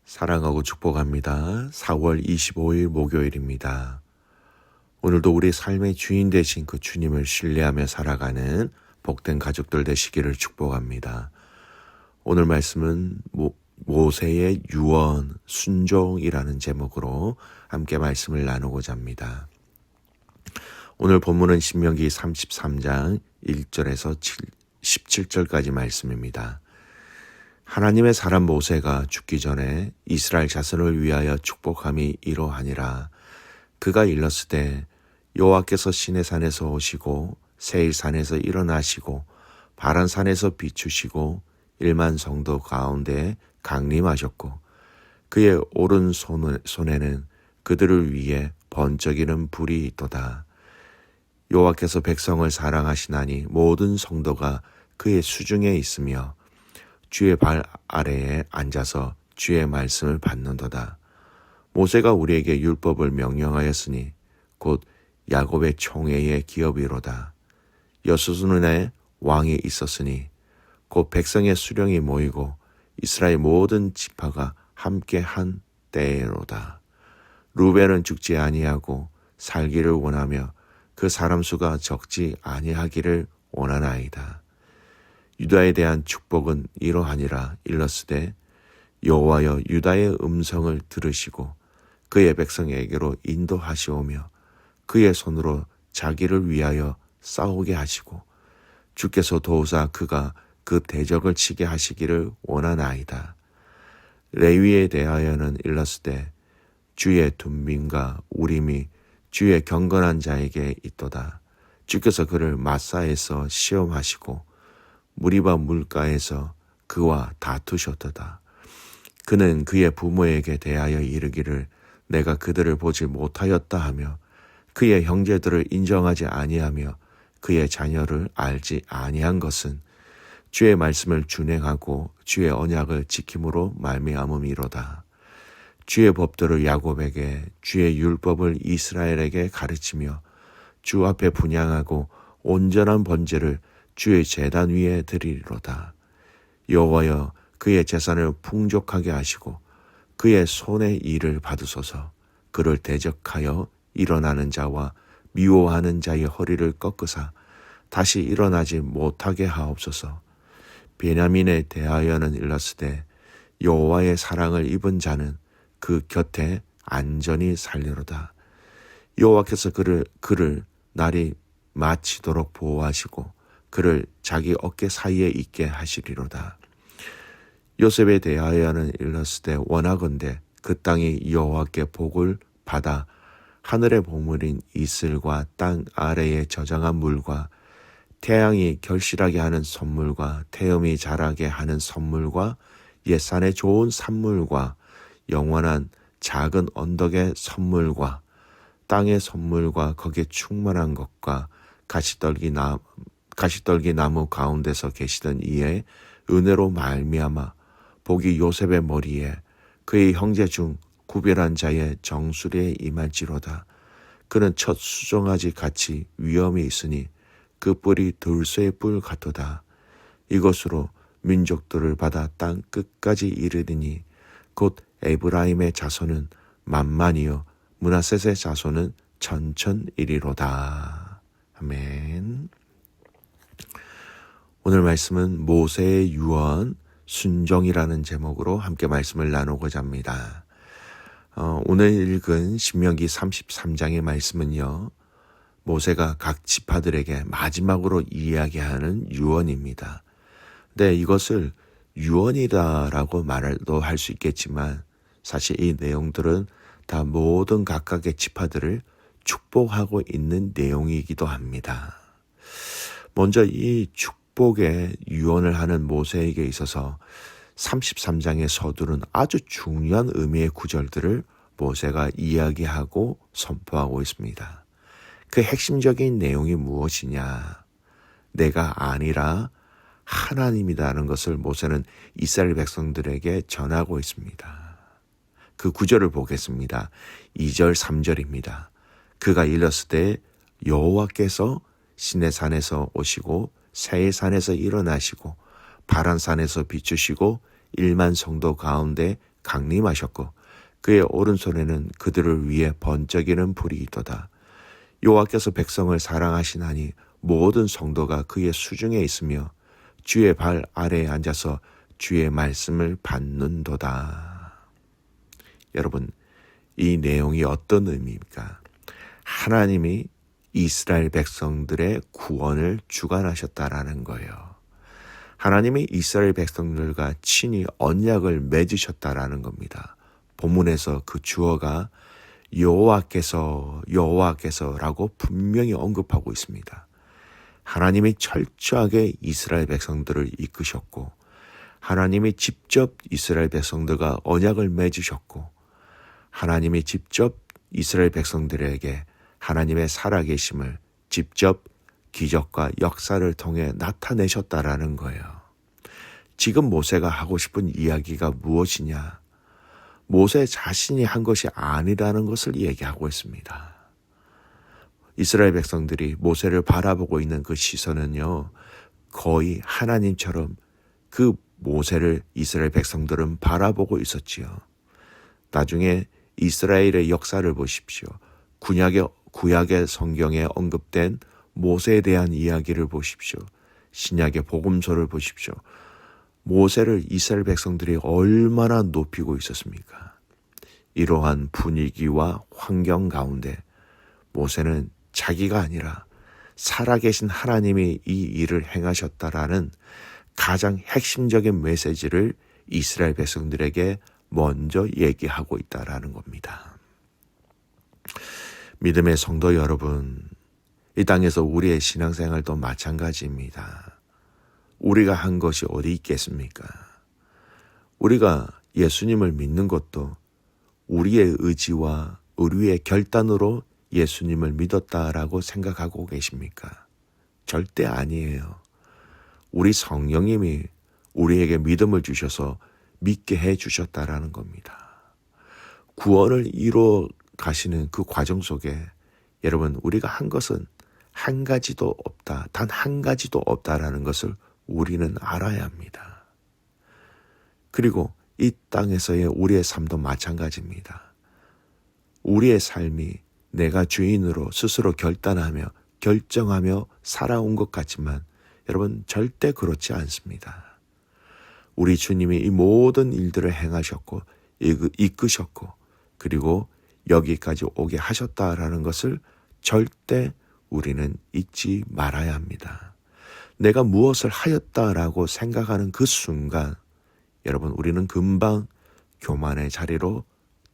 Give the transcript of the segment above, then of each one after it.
사랑하고 축복합니다. 4월 25일 목요일입니다. 오늘도 우리 삶의 주인 되신 그 주님을 신뢰하며 살아가는 복된 가족들 되시기를 축복합니다. 오늘 말씀은 모세의 유언, 순종이라는 제목으로 함께 말씀을 나누고자 합니다. 오늘 본문은 신명기 33장 1절에서 17절까지 말씀입니다. 하나님의 사람 모세가 죽기 전에 이스라엘 자손을 위하여 축복함이 이러하니라. 그가 일렀으되 여호와께서 시내산에서 오시고 세일산에서 일어나시고 바란산에서 비추시고 1만 성도 가운데 강림하셨고 그의 오른손에는 그들을 위해 번쩍이는 불이 있도다. 여호와께서 백성을 사랑하시나니 모든 성도가 그의 수중에 있으며 주의 발 아래에 앉아서 주의 말씀을 받는도다. 모세가 우리에게 율법을 명령하였으니 곧 야곱의 총회의 기업이로다. 여수순에 왕이 있었으니 곧 백성의 수령이 모이고 이스라엘 모든 지파가 함께 한 때로다. 루벤은 죽지 아니하고 살기를 원하며 그 사람 수가 적지 아니하기를 원하나이다. 유다에 대한 축복은 이러하니라. 일렀으되 여호와여 유다의 음성을 들으시고 그의 백성에게로 인도하시오며 그의 손으로 자기를 위하여 싸우게 하시고 주께서 도우사 그가 그 대적을 치게 하시기를 원하나이다. 레위에 대하여는 일렀으되 주의 둠빔과 우림이 주의 경건한 자에게 있도다. 주께서 그를 마사에서 시험하시고 무리바 물가에서 그와 다투셨도다. 그는 그의 부모에게 대하여 이르기를 내가 그들을 보지 못하였다 하며 그의 형제들을 인정하지 아니하며 그의 자녀를 알지 아니한 것은 주의 말씀을 준행하고 주의 언약을 지킴으로 말미암음이로다. 주의 법도를 야곱에게 주의 율법을 이스라엘에게 가르치며 주 앞에 분향하고 온전한 번제를 주의 제단 위에 드리리로다. 여호와여 그의 재산을 풍족하게 하시고 그의 손의 일을 받으소서. 그를 대적하여 일어나는 자와 미워하는 자의 허리를 꺾으사 다시 일어나지 못하게 하옵소서. 베냐민에 대하여는 일렀으되 여호와의 사랑을 입은 자는 그 곁에 안전히 살리로다. 여호와께서 그를 날이 마치도록 보호하시고 그를 자기 어깨 사이에 있게 하시리로다. 요셉에 대하여는 일렀으되 원하건대 그 땅이 여호와께 복을 받아 하늘의 보물인 이슬과 땅 아래에 저장한 물과 태양이 결실하게 하는 선물과 태음이 자라게 하는 선물과 옛산의 좋은 산물과 영원한 작은 언덕의 선물과 땅의 선물과 거기에 충만한 것과 가시떨기 나무 가운데서 계시던 이의 은혜로 말미암아 복이 요셉의 머리에 그의 형제 중 구별한 자의 정수리에 임할지로다. 그는 첫 수정아지 같이 위엄이 있으니 그 뿔이 들쇠의 뿔 같도다. 이것으로 민족들을 받아 땅 끝까지 이르리니 곧 에브라임의 자손은 만만이요 므낫셋의 자손은 천천이리로다. 아멘. 오늘 말씀은 모세의 유언, 순종이라는 제목으로 함께 말씀을 나누고자 합니다. 오늘 읽은 신명기 33장의 말씀은요, 모세가 각 지파들에게 마지막으로 이야기하는 유언입니다. 네, 이것을 유언이다라고 말도 할 수 있겠지만 사실 이 내용들은 다 모든 각각의 지파들을 축복하고 있는 내용이기도 합니다. 먼저 이 축복의 유언을 하는 모세에게 있어서 33장의 서두는 아주 중요한 의미의 구절들을 모세가 이야기하고 선포하고 있습니다. 그 핵심적인 내용이 무엇이냐? 내가 아니라 하나님이라는 것을 모세는 이스라엘 백성들에게 전하고 있습니다. 그 구절을 보겠습니다. 2절 3절입니다. 그가 일렀으되 여호와께서 시내산에서 오시고 세일산에서 일어나시고 바란산에서 비추시고 1만 성도 가운데 강림하셨고 그의 오른손에는 그들을 위해 번쩍이는 불이 있도다. 여호와께서 백성을 사랑하시나니 모든 성도가 그의 수중에 있으며 주의 발 아래에 앉아서 주의 말씀을 받는도다. 여러분, 이 내용이 어떤 의미입니까? 하나님이 이스라엘 백성들의 구원을 주관하셨다라는 거예요. 하나님이 이스라엘 백성들과 친히 언약을 맺으셨다라는 겁니다. 본문에서 그 주어가 여호와께서라고 분명히 언급하고 있습니다. 하나님이 철저하게 이스라엘 백성들을 이끄셨고 하나님이 직접 이스라엘 백성들과 언약을 맺으셨고 하나님이 직접 이스라엘 백성들에게 하나님의 살아계심을 직접 기적과 역사를 통해 나타내셨다라는 거예요. 지금 모세가 하고 싶은 이야기가 무엇이냐? 모세 자신이 한 것이 아니라는 것을 얘기하고 있습니다. 이스라엘 백성들이 모세를 바라보고 있는 그 시선은요, 거의 하나님처럼 그 모세를 이스라엘 백성들은 바라보고 있었지요. 나중에 이스라엘의 역사를 보십시오. 구약의 성경에 언급된 모세에 대한 이야기를 보십시오. 신약의 복음서를 보십시오. 모세를 이스라엘 백성들이 얼마나 높이고 있었습니까? 이러한 분위기와 환경 가운데 모세는 자기가 아니라 살아계신 하나님이 이 일을 행하셨다라는 가장 핵심적인 메시지를 이스라엘 백성들에게 먼저 얘기하고 있다라는 겁니다. 믿음의 성도 여러분, 이 땅에서 우리의 신앙생활도 마찬가지입니다. 우리가 한 것이 어디 있겠습니까? 우리가 예수님을 믿는 것도 우리의 의지와 우리의 결단으로 예수님을 믿었다라고 생각하고 계십니까? 절대 아니에요. 우리 성령님이 우리에게 믿음을 주셔서 믿게 해 주셨다라는 겁니다. 구원을 이루어 가시는 그 과정 속에 여러분, 우리가 한 것은 한 가지도 없다. 단 한 가지도 없다라는 것을 우리는 알아야 합니다. 그리고 이 땅에서의 우리의 삶도 마찬가지입니다. 우리의 삶이 내가 주인으로 스스로 결정하며 살아온 것 같지만 여러분, 절대 그렇지 않습니다. 우리 주님이 이 모든 일들을 행하셨고 이끄셨고 그리고 여기까지 오게 하셨다라는 것을 절대 우리는 잊지 말아야 합니다. 내가 무엇을 하였다라고 생각하는 그 순간 여러분, 우리는 금방 교만의 자리로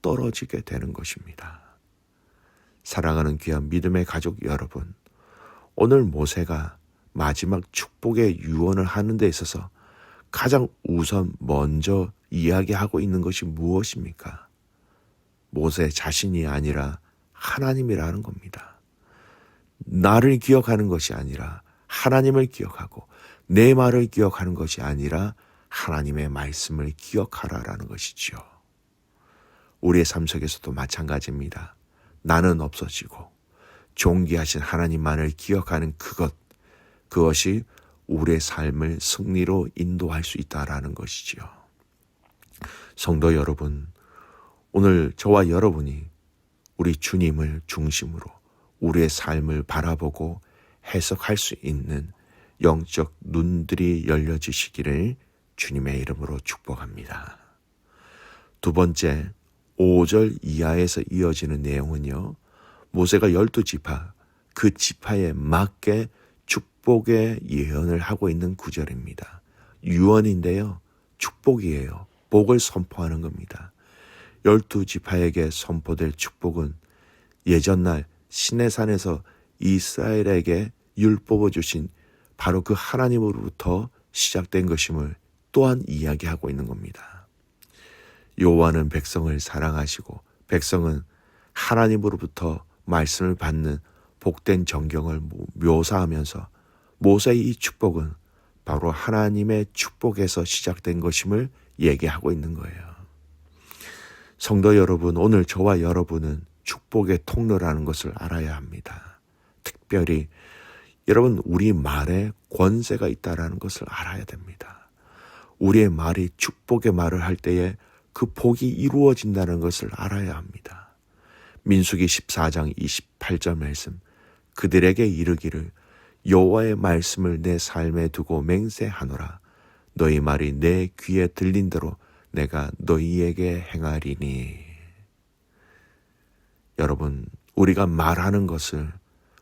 떨어지게 되는 것입니다. 사랑하는 귀한 믿음의 가족 여러분, 오늘 모세가 마지막 축복의 유언을 하는 데 있어서 가장 우선 먼저 이야기하고 있는 것이 무엇입니까? 모세 자신이 아니라 하나님이라는 겁니다. 나를 기억하는 것이 아니라 하나님을 기억하고 내 말을 기억하는 것이 아니라 하나님의 말씀을 기억하라라는 것이지요. 우리의 삶 속에서도 마찬가지입니다. 나는 없어지고 존귀하신 하나님만을 기억하는 그것이 우리의 삶을 승리로 인도할 수 있다라는 것이지요. 성도 여러분, 오늘 저와 여러분이 우리 주님을 중심으로 우리의 삶을 바라보고 해석할 수 있는 영적 눈들이 열려지시기를 주님의 이름으로 축복합니다. 두 번째, 5절 이하에서 이어지는 내용은요, 모세가 12지파, 그 지파에 맞게 축복의 예언을 하고 있는 구절입니다. 유언인데요, 축복이에요. 복을 선포하는 겁니다. 12지파에게 선포될 축복은 예전날 시내산에서 이스라엘에게 율법을 주신 바로 그 하나님으로부터 시작된 것임을 또한 이야기하고 있는 겁니다. 여호와는 백성을 사랑하시고 백성은 하나님으로부터 말씀을 받는 복된 정경을 묘사하면서 모세의 이 축복은 바로 하나님의 축복에서 시작된 것임을 얘기하고 있는 거예요. 성도 여러분, 오늘 저와 여러분은 축복의 통로라는 것을 알아야 합니다. 특별히 여러분, 우리 말에 권세가 있다라는 것을 알아야 됩니다. 우리의 말이 축복의 말을 할 때에 그 복이 이루어진다는 것을 알아야 합니다. 민수기 14장 28절 말씀, 그들에게 이르기를 여호와의 말씀을 내 삶에 두고 맹세하노라. 너희 말이 내 귀에 들린 대로 내가 너희에게 행하리니. 여러분, 우리가 말하는 것을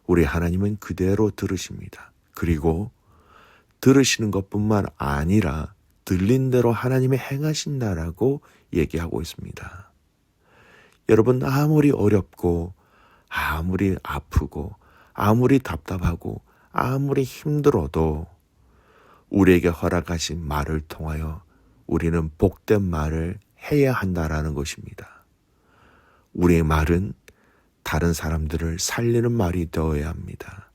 우리 하나님은 그대로 들으십니다. 그리고 들으시는 것뿐만 아니라 들린 대로 하나님이 행하신다라고 얘기하고 있습니다. 여러분, 아무리 어렵고 아무리 아프고 아무리 답답하고 아무리 힘들어도 우리에게 허락하신 말을 통하여 우리는 복된 말을 해야 한다라는 것입니다. 우리의 말은 다른 사람들을 살리는 말이 되어야 합니다.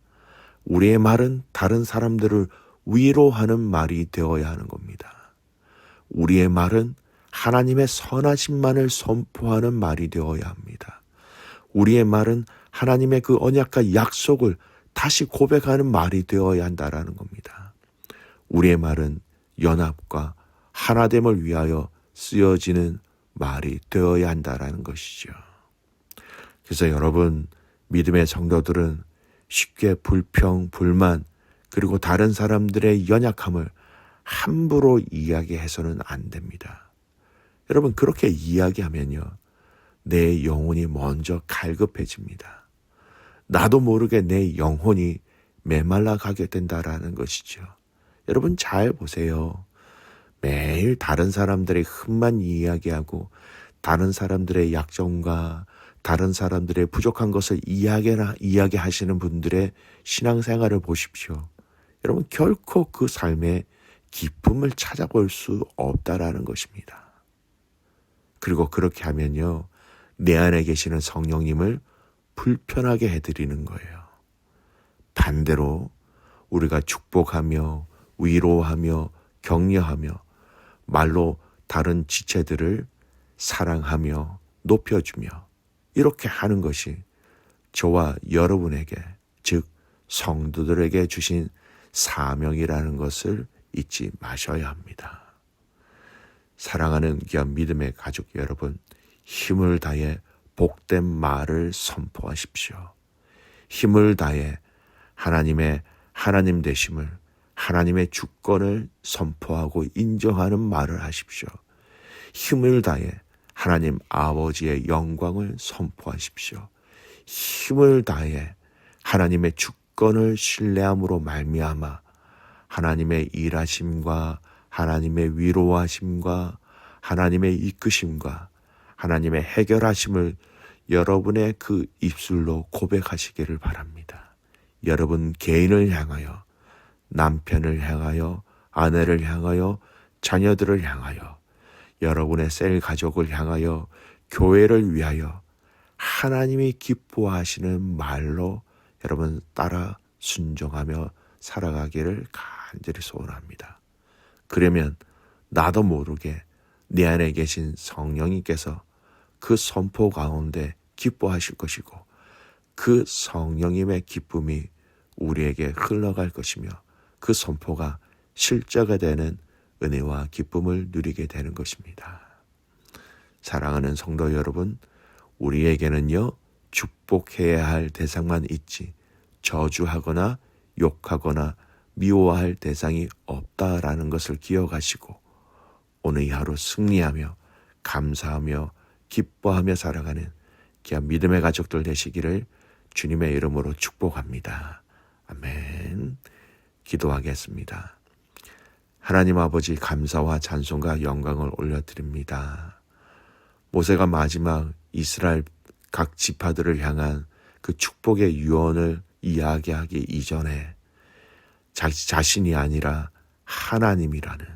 우리의 말은 다른 사람들을 위로하는 말이 되어야 하는 겁니다. 우리의 말은 하나님의 선하심만을 선포하는 말이 되어야 합니다. 우리의 말은 하나님의 그 언약과 약속을 다시 고백하는 말이 되어야 한다라는 겁니다. 우리의 말은 연합과 하나됨을 위하여 쓰여지는 말이 되어야 한다라는 것이죠. 그래서 여러분, 믿음의 성도들은 쉽게 불평, 불만, 그리고 다른 사람들의 연약함을 함부로 이야기해서는 안 됩니다. 여러분, 그렇게 이야기하면요, 내 영혼이 먼저 갈급해집니다. 나도 모르게 내 영혼이 메말라 가게 된다라는 것이죠. 여러분, 잘 보세요. 매일 다른 사람들의 흠만 이야기하고 다른 사람들의 약점과 다른 사람들의 부족한 것을 이야기하시는 분들의 신앙생활을 보십시오. 여러분, 결코 그 삶에 기쁨을 찾아볼 수 없다라는 것입니다. 그리고 그렇게 하면요, 내 안에 계시는 성령님을 불편하게 해드리는 거예요. 반대로 우리가 축복하며 위로하며 격려하며 말로 다른 지체들을 사랑하며 높여주며 이렇게 하는 것이 저와 여러분에게, 즉 성도들에게 주신 사명이라는 것을 잊지 마셔야 합니다. 사랑하는 귀한 믿음의 가족 여러분, 힘을 다해 복된 말을 선포하십시오. 힘을 다해 하나님의 하나님 되심을, 하나님의 주권을 선포하고 인정하는 말을 하십시오. 힘을 다해 하나님 아버지의 영광을 선포하십시오. 힘을 다해 하나님의 주권을 신뢰함으로 말미암아 하나님의 일하심과 하나님의 위로하심과 하나님의 이끄심과 하나님의 해결하심을 여러분의 그 입술로 고백하시기를 바랍니다. 여러분 개인을 향하여, 남편을 향하여, 아내를 향하여, 자녀들을 향하여, 여러분의 셀 가족을 향하여, 교회를 위하여 하나님이 기뻐하시는 말로 여러분 따라 순종하며 살아가기를 간절히 소원합니다. 그러면 나도 모르게 내 안에 계신 성령님께서 그 선포 가운데 기뻐하실 것이고 그 성령님의 기쁨이 우리에게 흘러갈 것이며 그 선포가 실제가 되는 은혜와 기쁨을 누리게 되는 것입니다. 사랑하는 성도 여러분, 우리에게는요, 축복해야 할 대상만 있지 저주하거나 욕하거나 미워할 대상이 없다라는 것을 기억하시고 오늘 이 하루 승리하며 감사하며 기뻐하며 살아가는 귀한 믿음의 가족들 되시기를 주님의 이름으로 축복합니다. 아멘. 기도하겠습니다. 하나님 아버지, 감사와 찬송과 영광을 올려드립니다. 모세가 마지막 이스라엘 각 지파들을 향한 그 축복의 유언을 이야기하기 이전에 자신이 아니라 하나님이라는,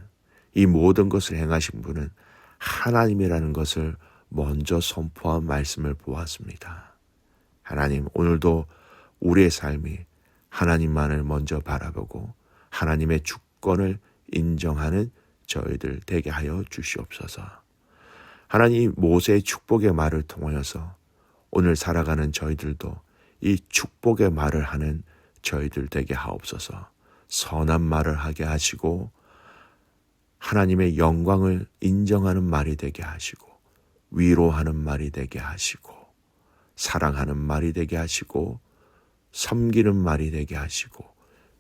이 모든 것을 행하신 분은 하나님이라는 것을 먼저 선포한 말씀을 보았습니다. 하나님, 오늘도 우리의 삶이 하나님만을 먼저 바라보고 하나님의 주권을 인정하는 저희들 되게 하여 주시옵소서. 하나님, 모세의 축복의 말을 통하여서 오늘 살아가는 저희들도 이 축복의 말을 하는 저희들 되게 하옵소서. 선한 말을 하게 하시고 하나님의 영광을 인정하는 말이 되게 하시고, 위로하는 말이 되게 하시고, 사랑하는 말이 되게 하시고, 섬기는 말이 되게 하시고,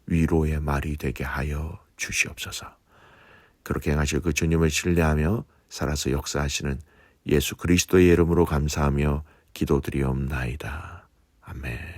위로의 말이 되게 하여 주시옵소서. 그렇게 행하실 그 주님을 신뢰하며 살아서 역사하시는 예수 그리스도의 이름으로 감사하며 기도드리옵나이다. 아멘.